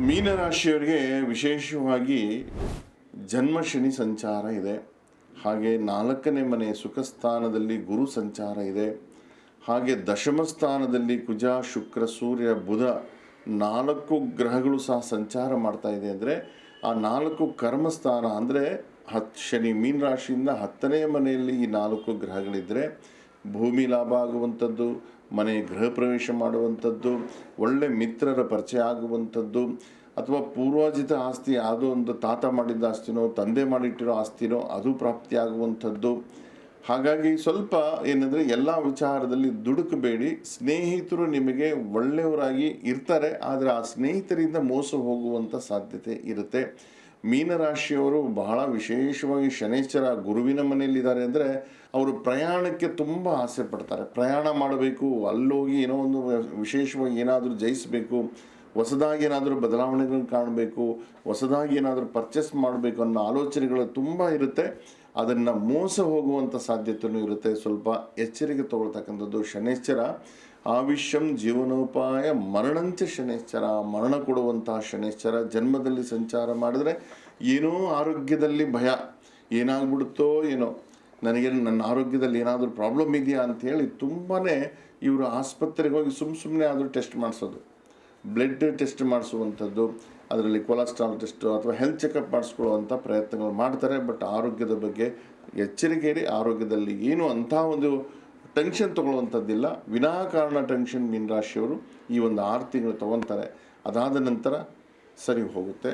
ಮೀನರಾಶಿಯವರಿಗೆ ವಿಶೇಷವಾಗಿ ಜನ್ಮ ಶನಿ ಸಂಚಾರ ಇದೆ. ಹಾಗೆ 4ನೇ ಮನೆ ಸುಖ ಸ್ಥಾನದಲ್ಲಿ ಗುರು ಸಂಚಾರ ಇದೆ. ಹಾಗೆ ದಶಮ ಸ್ಥಾನದಲ್ಲಿ ಕುಜ ಶುಕ್ರ ಸೂರ್ಯ ಬುಧ 4 ಗ್ರಹಗಳು ಸಹ ಸಂಚಾರ ಮಾಡ್ತಾ ಇದೆ. ಅಂದರೆ ಆ 4 ಕರ್ಮಸ್ಥಾನ ಅಂದರೆ ಶನಿ ಮೀನರಾಶಿಯಿಂದ 10ನೇ ಮನೆಯಲ್ಲಿ ಈ 4 ಗ್ರಹಗಳಿದ್ದರೆ ಭೂಮಿ ಲಾಭ ಆಗುವಂಥದ್ದು, ಮನೆ ಗೃಹ ಪ್ರವೇಶ ಮಾಡುವಂಥದ್ದು, ಒಳ್ಳೆ ಮಿತ್ರರ ಪರಿಚಯ ಆಗುವಂಥದ್ದು, ಅಥವಾ ಪೂರ್ವಾರ್ಜಿತ ಆಸ್ತಿ ಯಾವುದೋ ಒಂದು ತಾತ ಮಾಡಿದ್ದ ಆಸ್ತಿನೋ ತಂದೆ ಮಾಡಿಟ್ಟಿರೋ ಆಸ್ತಿನೋ ಅದು ಪ್ರಾಪ್ತಿಯಾಗುವಂಥದ್ದು. ಹಾಗಾಗಿ ಸ್ವಲ್ಪ ಏನಂದರೆ ಎಲ್ಲ ವಿಚಾರದಲ್ಲಿ ದುಡುಕಬೇಡಿ. ಸ್ನೇಹಿತರು ನಿಮಗೆ ಒಳ್ಳೆಯವರಾಗಿ ಇರ್ತಾರೆ, ಆದರೆ ಆ ಸ್ನೇಹಿತರಿಂದ ಮೋಸ ಹೋಗುವಂಥ ಸಾಧ್ಯತೆ ಇರುತ್ತೆ. ಮೀನರಾಶಿಯವರು ಬಹಳ ವಿಶೇಷವಾಗಿ ಶನೈಶ್ಚರ ಗುರುವಿನ ಮನೆಯಲ್ಲಿದ್ದಾರೆ. ಅಂದರೆ ಅವರು ಪ್ರಯಾಣಕ್ಕೆ ತುಂಬ ಆಸೆ ಪಡ್ತಾರೆ. ಪ್ರಯಾಣ ಮಾಡಬೇಕು, ಅಲ್ಲೋಗಿ ಏನೋ ಒಂದು ವಿಶೇಷವಾಗಿ ಏನಾದರೂ ಜಯಿಸಬೇಕು, ಹೊಸದಾಗಿ ಏನಾದರೂ ಬದಲಾವಣೆಗಳನ್ನು ಕಾಣಬೇಕು, ಹೊಸದಾಗಿ ಏನಾದರೂ ಪರ್ಚೇಸ್ ಮಾಡಬೇಕು ಅನ್ನೋ ಆಲೋಚನೆಗಳು ತುಂಬ ಇರುತ್ತೆ. ಅದನ್ನು ಮೋಸ ಹೋಗುವಂಥ ಸಾಧ್ಯತೆಯೂ ಇರುತ್ತೆ. ಸ್ವಲ್ಪ ಎಚ್ಚರಿಕೆ ತಗೊಳ್ತಕ್ಕಂಥದ್ದು. ಶನೈಶ್ಚರ ಆವಿಷ್ಯಂ ಜೀವನೋಪಾಯ ಮರಣಂಚ ಶನೈಶ್ಚರ, ಮರಣ ಕೊಡುವಂತಹ ಶನೈಶ್ಚರ ಜನ್ಮದಲ್ಲಿ ಸಂಚಾರ ಮಾಡಿದ್ರೆ ಏನೋ ಆರೋಗ್ಯದಲ್ಲಿ ಭಯ, ಏನಾಗ್ಬಿಡುತ್ತೋ ಏನೋ, ನನಗೆ ನನ್ನ ಆರೋಗ್ಯದಲ್ಲಿ ಏನಾದರೂ ಪ್ರಾಬ್ಲಮ್ ಇದೆಯಾ ಅಂಥೇಳಿ ತುಂಬಾ ಇವರು ಆಸ್ಪತ್ರೆಗೆ ಹೋಗಿ ಸುಮ್ಮನೆ ಆದರೂ ಟೆಸ್ಟ್ ಮಾಡಿಸೋದು, ಬ್ಲಡ್ ಟೆಸ್ಟ್ ಮಾಡಿಸುವಂಥದ್ದು, ಅದರಲ್ಲಿ ಕೊಲೆಸ್ಟ್ರಾಲ್ ಟೆಸ್ಟು ಅಥವಾ ಹೆಲ್ತ್ ಚೆಕಪ್ ಮಾಡಿಸ್ಕೊಳ್ಳುವಂಥ ಪ್ರಯತ್ನಗಳು ಮಾಡ್ತಾರೆ. ಬಟ್ ಆರೋಗ್ಯದ ಬಗ್ಗೆ ಎಚ್ಚರಿಕೆ ಇರಿ. ಆರೋಗ್ಯದಲ್ಲಿ ಏನು ಅಂಥ ಒಂದು ಟೆನ್ಷನ್ ತೊಗೊಳ್ಳುವಂಥದ್ದಿಲ್ಲ. ವಿನಾಕಾರಣ ಟೆನ್ಷನ್ ಮೀನರಾಶಿಯವರು ಈ ಒಂದು 6 ತಿಂಗಳು ತೊಗೊತಾರೆ. ಅದಾದ ನಂತರ ಸರಿ ಹೋಗುತ್ತೆ.